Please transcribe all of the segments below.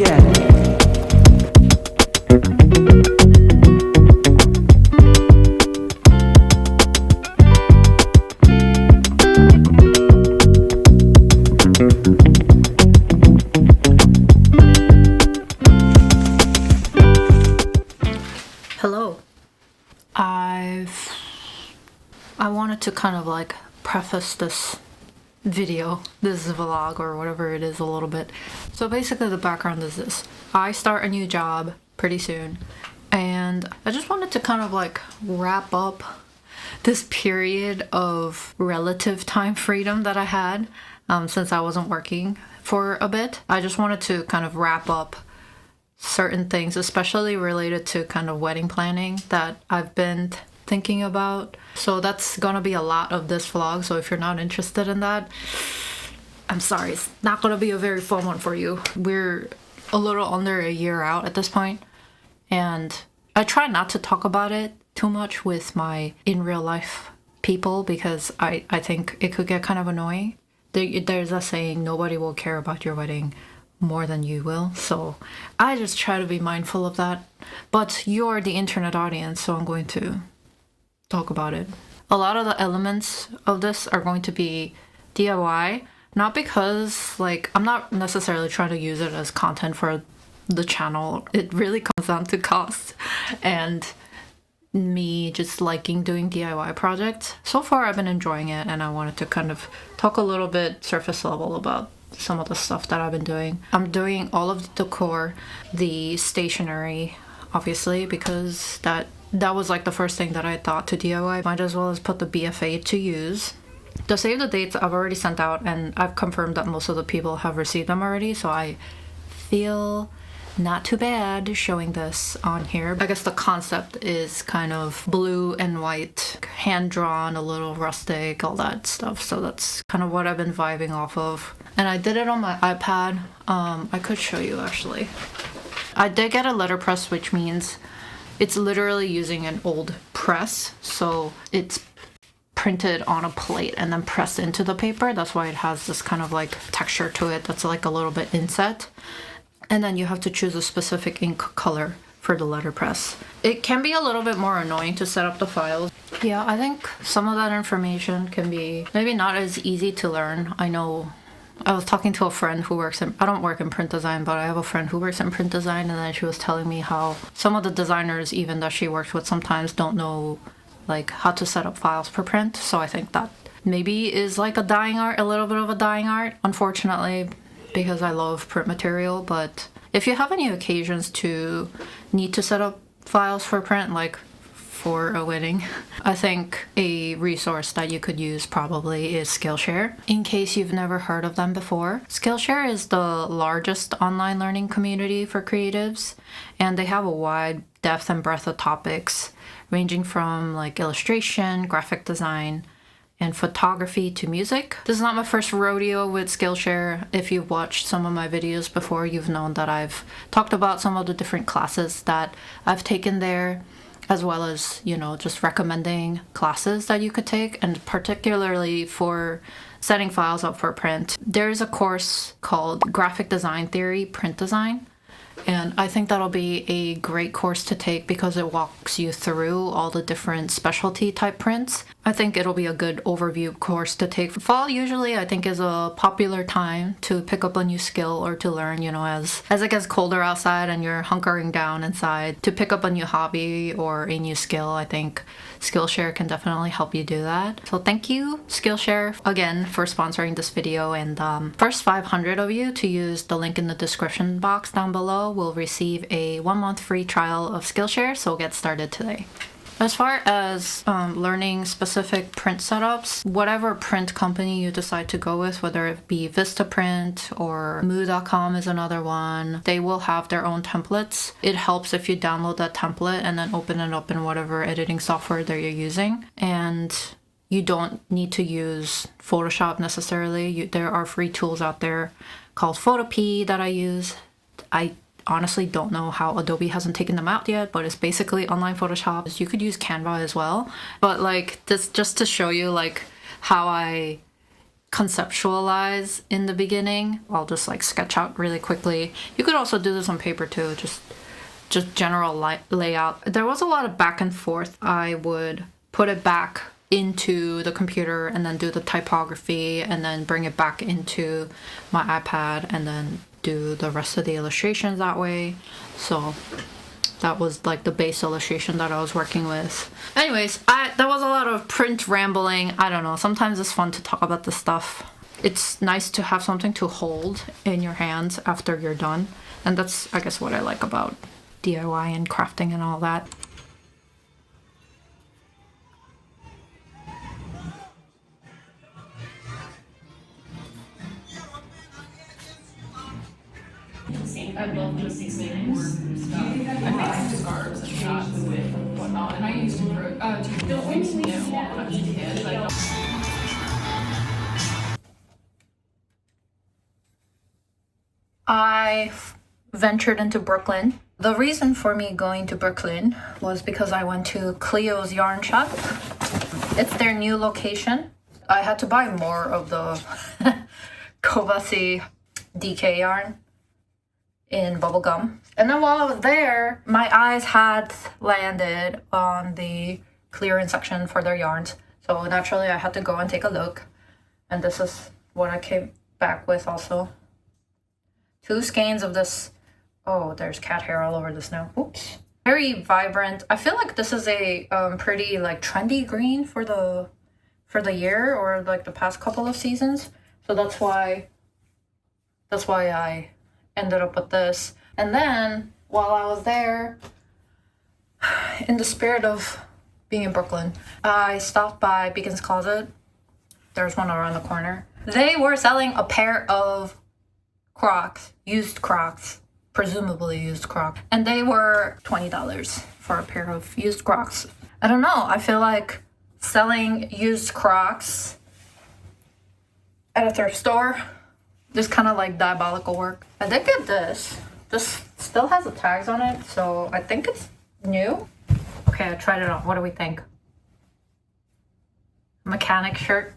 Yeah. Hello. I wanted to kind of like preface this video, this vlog or whatever it is a little bit. So basically the background is this. I start a new job pretty soon and I just wanted to kind of like wrap up this period of relative time freedom that I had since I wasn't working for a bit. I just wanted to kind of wrap up certain things, especially related to kind of wedding planning that I've been thinking about. So that's gonna be a lot of this vlog, so if you're not interested in that, I'm sorry, it's not gonna be a very fun one for you. We're a little under a year out at this point, and I try not to talk about it too much with my in real life people because I think it could get kind of annoying. There's a saying, nobody will care about your wedding more than you will, so I just try to be mindful of that. But you're the internet audience, so I'm going to talk about it. A lot of the elements of this are going to be DIY, not because like I'm not necessarily trying to use it as content for the channel. It really comes down to cost and me just liking doing DIY projects. So far I've been enjoying it, and I wanted to kind of talk a little bit surface level about some of the stuff that I've been doing. I'm doing all of the decor, the stationery, obviously, because that was like the first thing that I thought to DIY. Might as well as put the BFA to use. The save the dates I've already sent out, and I've confirmed that most of the people have received them already, so I feel not too bad showing this on here. I guess the concept is kind of blue and white, hand-drawn, a little rustic, all that stuff. So that's kind of what I've been vibing off of. And I did it on my iPad. I could show you actually. I did get a letterpress, which means it's literally using an old press. So it's printed on a plate and then pressed into the paper. That's why it has this kind of like texture to it that's like a little bit inset. And then you have to choose a specific ink color for the letterpress. It can be a little bit more annoying to set up the files. Yeah, I think some of that information can be maybe not as easy to learn. I know I was talking to a friend who works in, I don't work in print design, but I have a friend who works in print design, and then she was telling me how some of the designers even that she works with sometimes don't know like how to set up files per print. So I think that maybe is like a dying art, a little bit of a dying art, unfortunately, because I love print material. But if you have any occasions to need to set up files for print, like for a wedding, I think a resource that you could use probably is Skillshare, in case you've never heard of them before. Skillshare is the largest online learning community for creatives, and they have a wide depth and breadth of topics ranging from like illustration, graphic design, and photography to music. This is not my first rodeo with Skillshare. If you've watched some of my videos before, you've known that I've talked about some of the different classes that I've taken there, as well as, you know, just recommending classes that you could take, and particularly for setting files up for print. There's a course called Graphic Design Theory, Print Design, and I think that'll be a great course to take because it walks you through all the different specialty type prints. I think it'll be a good overview course to take. Fall usually I think is a popular time to pick up a new skill or to learn, you know, as it gets colder outside and you're hunkering down inside, to pick up a new hobby or a new skill. I think Skillshare can definitely help you do that. So thank you, Skillshare, again for sponsoring this video, and first 500 of you to use the link in the description box down below will receive a 1-month free trial of Skillshare, so get started today. As far as learning specific print setups, whatever print company you decide to go with, whether it be Vistaprint or Moo.com is another one, they will have their own templates. It helps if you download that template and then open it up in whatever editing software that you're using. And you don't need to use Photoshop necessarily. There are free tools out there called Photopea that I use. I honestly don't know how Adobe hasn't taken them out yet, but it's basically online Photoshop. You could use Canva as well, but like this just to show you like how I conceptualize in the beginning. I'll just like sketch out really quickly. You could also do this on paper too, just general layout. There was a lot of back and forth. I would put it back into the computer and then do the typography and then bring it back into my iPad and then do the rest of the illustrations that way. So that was like the base illustration that I was working with. Anyways, that was a lot of print rambling. I don't know, sometimes it's fun to talk about this stuff. It's nice to have something to hold in your hands after you're done. And that's, I guess, what I like about DIY and crafting and all that. I love just these things. I make scarves and shots and whatnot, and I used to do things new when I was a kid. I ventured into Brooklyn. The reason for me going to Brooklyn was because I went to Cleo's yarn shop. It's their new location. I had to buy more of the Kobasi DK yarn in bubblegum. And then while I was there, my eyes had landed on the clearance section for their yarns. So naturally I had to go and take a look. And this is what I came back with also. 2 skeins of this. Oh, there's cat hair all over the snow. Oops. Very vibrant. I feel like this is a pretty like trendy green for the year or like the past couple of seasons. So that's why I ended up with this. And then while I was there, in the spirit of being in Brooklyn, I stopped by Beacon's Closet. There's one around the corner. They were selling a pair of Crocs, used Crocs, presumably used Crocs, and they were $20 for a pair of used Crocs. I don't know, I feel like selling used Crocs at a thrift store, just kind of like diabolical work. I did get this. This still has the tags on it, so I think it's new. Okay, I tried it on. What do we think? Mechanic shirt.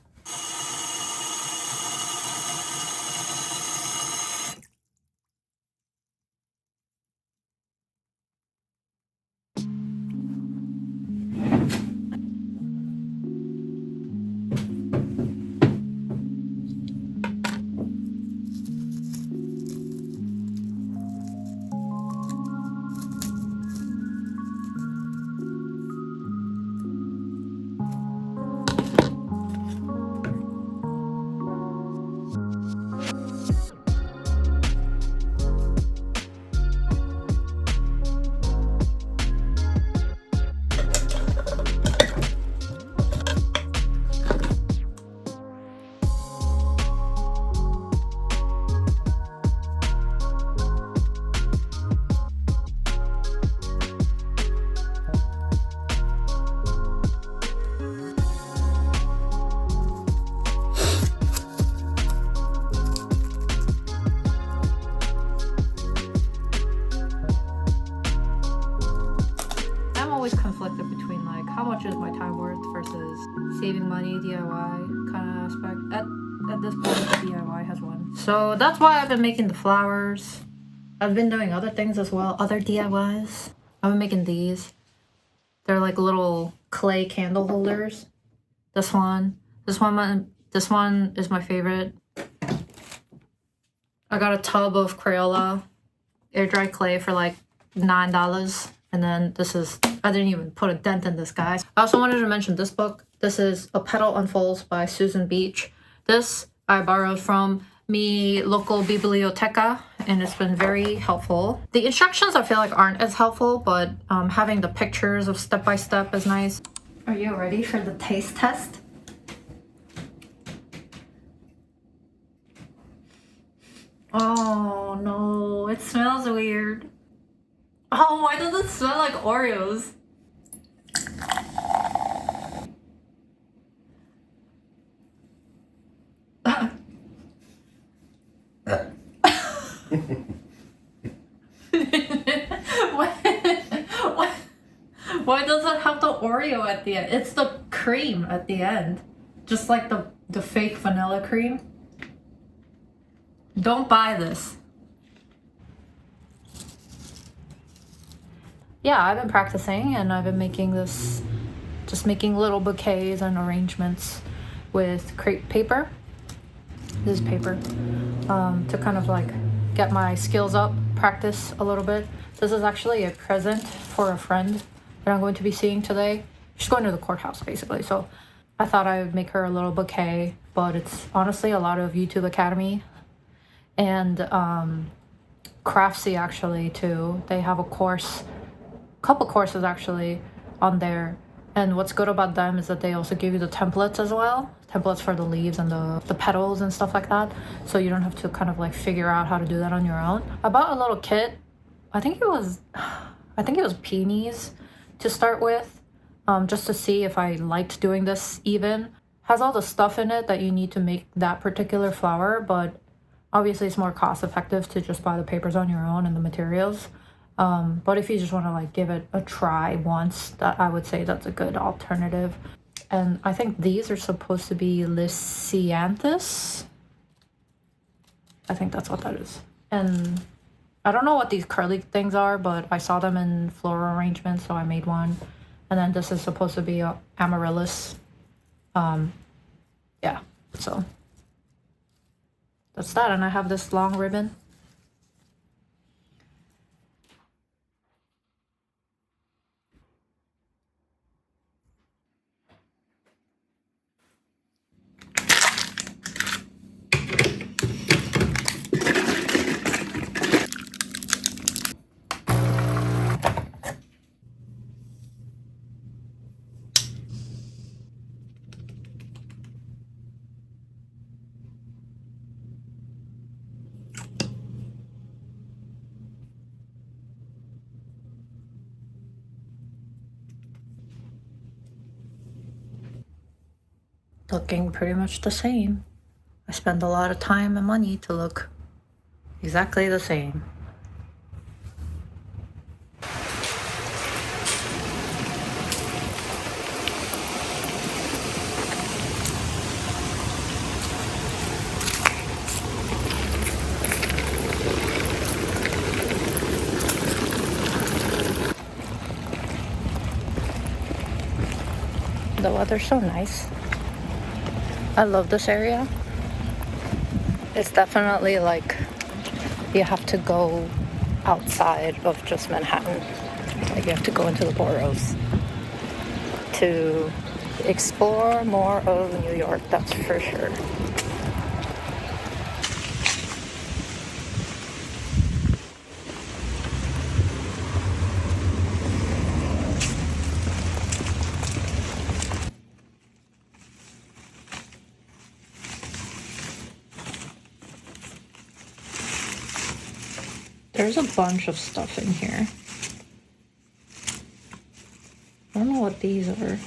Always conflicted between like how much is my time worth versus saving money, DIY kind of aspect. At this point, DIY has won. So that's why I've been making the flowers. I've been doing other things as well, other DIYs. I've been making these. They're like little clay candle holders. This one is my favorite. I got a tub of Crayola air dry clay for like $9. And then this is, I didn't even put a dent in this, guys. I also wanted to mention this book. This is A Petal Unfolds by Susan Beach. This I borrowed from mi local biblioteca, and it's been very helpful. The instructions I feel like aren't as helpful, but having the pictures of step-by-step is nice. Are you ready for the taste test? Oh no, it smells weird. Oh, why does it smell like Oreos? Why does it have the Oreo at the end? It's the cream at the end. Just like the the fake vanilla cream. Don't buy this. Yeah, I've been practicing and I've been making this, just making little bouquets and arrangements with crepe paper. This paper, to kind of like get my skills up, practice a little bit. This is actually a present for a friend that I'm going to be seeing today. She's going to the courthouse basically, so I thought I would make her a little bouquet, but it's honestly a lot of YouTube Academy and Craftsy actually too. They have a course, couple courses actually on there, and what's good about them is that they also give you the templates as well, templates for the leaves and the petals and stuff like that, so you don't have to kind of like figure out how to do that on your own. I bought a little kit. I think it was peonies to start with, just to see if I liked doing this. Even has all the stuff in it that you need to make that particular flower, but obviously it's more cost effective to just buy the papers on your own and the materials. But if you just want to like give it a try once, that I would say that's a good alternative. And I think these are supposed to be Lysianthus. I think that's what that is. And I don't know what these curly things are, but I saw them in floral arrangements, so I made one. And then this is supposed to be a amaryllis. Yeah, so that's that. And I have this long ribbon. Looking pretty much the same. I spend a lot of time and money to look exactly the same. The weather's so nice. I love this area. It's definitely like you have to go outside of just Manhattan. Like you have to go into the boroughs to explore more of New York, that's for sure. There's a bunch of stuff in here. I don't know what these are,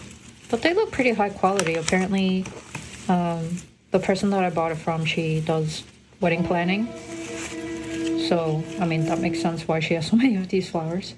but they look pretty high quality. Apparently, the person that I bought it from, she does wedding planning. So, I mean, that makes sense why she has so many of these flowers.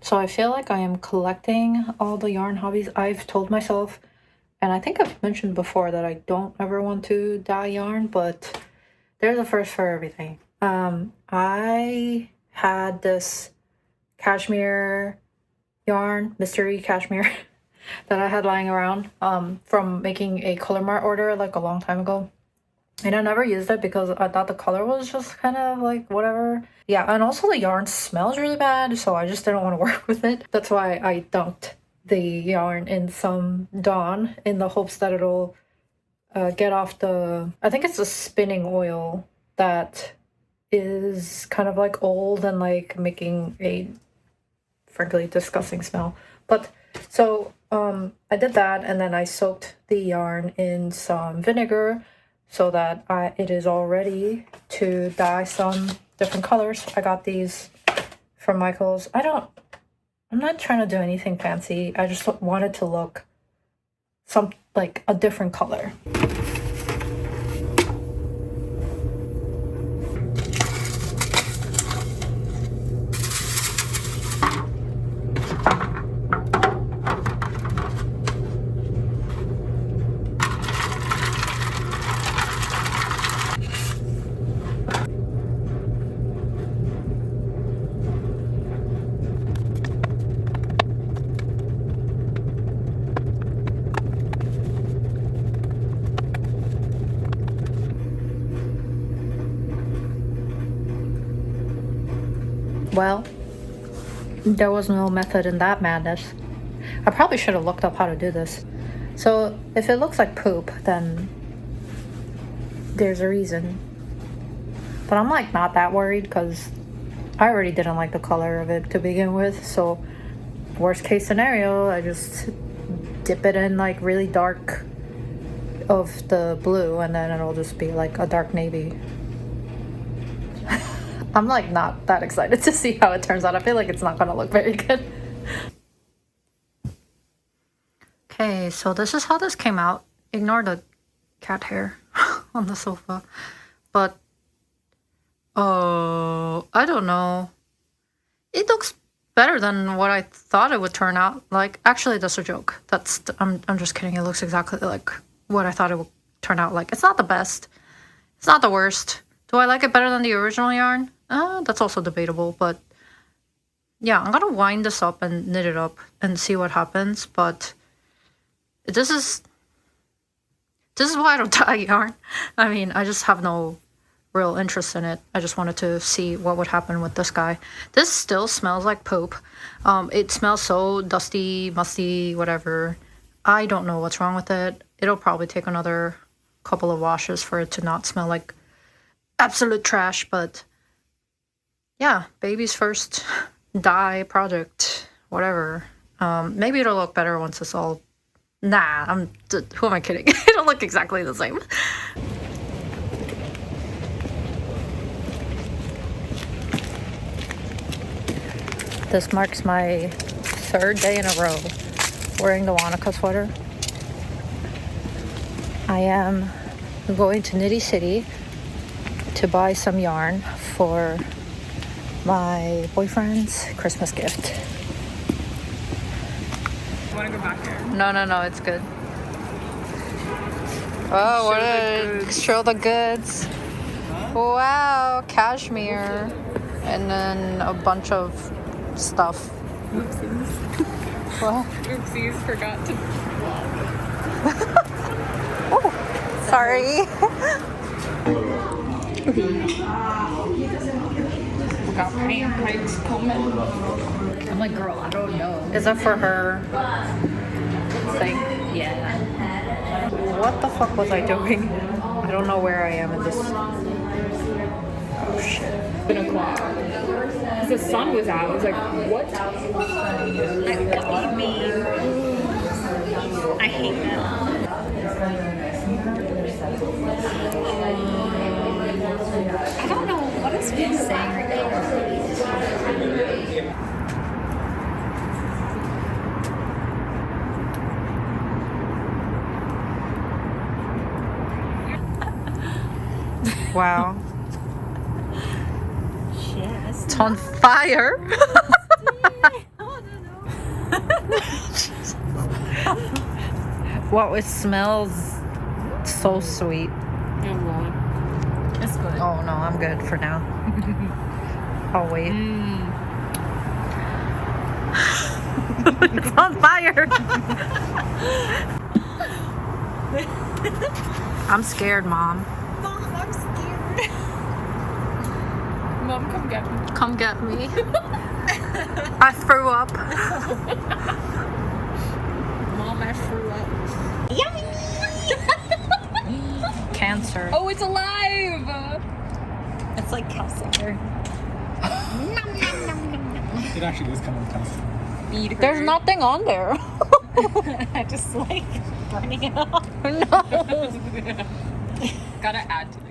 So I feel like I am collecting all the yarn hobbies. I've told myself, and I think I've mentioned before, that I don't ever want to dye yarn, but there's a first for everything. I had this cashmere yarn, mystery cashmere, that I had lying around from making a color mart order like a long time ago. And I never used it because I thought the color was just kind of like whatever. Yeah, and also the yarn smells really bad, so I just didn't want to work with it. That's why I dumped the yarn in some Dawn in the hopes that it'll get off the... I think it's the spinning oil that is kind of like old and like making a frankly disgusting smell. But so I did that, and then I soaked the yarn in some vinegar so that it is all ready to dye some different colors. I got these from Michael's. I'm not trying to do anything fancy. I just wanted to look like a different color. Well, there was no method in that madness. I probably should have looked up how to do this. So if it looks like poop, then there's a reason. But I'm like not that worried because I already didn't like the color of it to begin with. So worst case scenario, I just dip it in like really dark of the blue, and then it'll just be like a dark navy. I'm like not that excited to see how it turns out. I feel like it's not gonna look very good. Okay, so this is how this came out. Ignore the cat hair on the sofa. But I don't know. It looks better than what I thought it would turn out. Like, actually, that's a joke. I'm just kidding. It looks exactly like what I thought it would turn out like. It's not the best. It's not the worst. Do I like it better than the original yarn? That's also debatable, but yeah, I'm gonna wind this up and knit it up and see what happens. But this is why I don't dye yarn. I mean, I just have no real interest in it. I just wanted to see what would happen with this guy. This still smells like poop. It smells so dusty, musty, whatever. I don't know what's wrong with it. It'll probably take another couple of washes for it to not smell like absolute trash, but yeah, baby's first dye project, whatever. Maybe it'll look better once it's all... Nah, who am I kidding? It'll look exactly the same. This marks my third day in a row wearing the Wanaka sweater. I am going to Nitty City to buy some yarn for my boyfriend's Christmas gift. I want to go back there. No, it's good. Oh, show the goods. Wow, cashmere. And then a bunch of stuff. Oopsies. What? Oopsies, forgot to vlog. Oh, sorry. Got pancakes coming. I'm like, girl, I don't know. Is that for her thing? Yeah. What the fuck was I doing? I don't know where I am in this. Oh shit. Been o'clock. Because the sun was out. I was like, what? I mean, I hate that. I don't know what is Finn saying right now. Wow. Yes. It's on fire. Wow, it smells so sweet. It's good. Oh no, I'm good for now. I'll wait. It's on fire. I'm scared, Mom. Mom, I'm scared. Mom, come get me. Come get me. I threw up. Mom, I threw up. Yummy! Cancer. Oh, it's alive! It's like calcifer. Nom, nom, nom, nom, nom. It actually does come with calcium. Feed her. There's nothing on there. I just like burning it off. No. Gotta add to the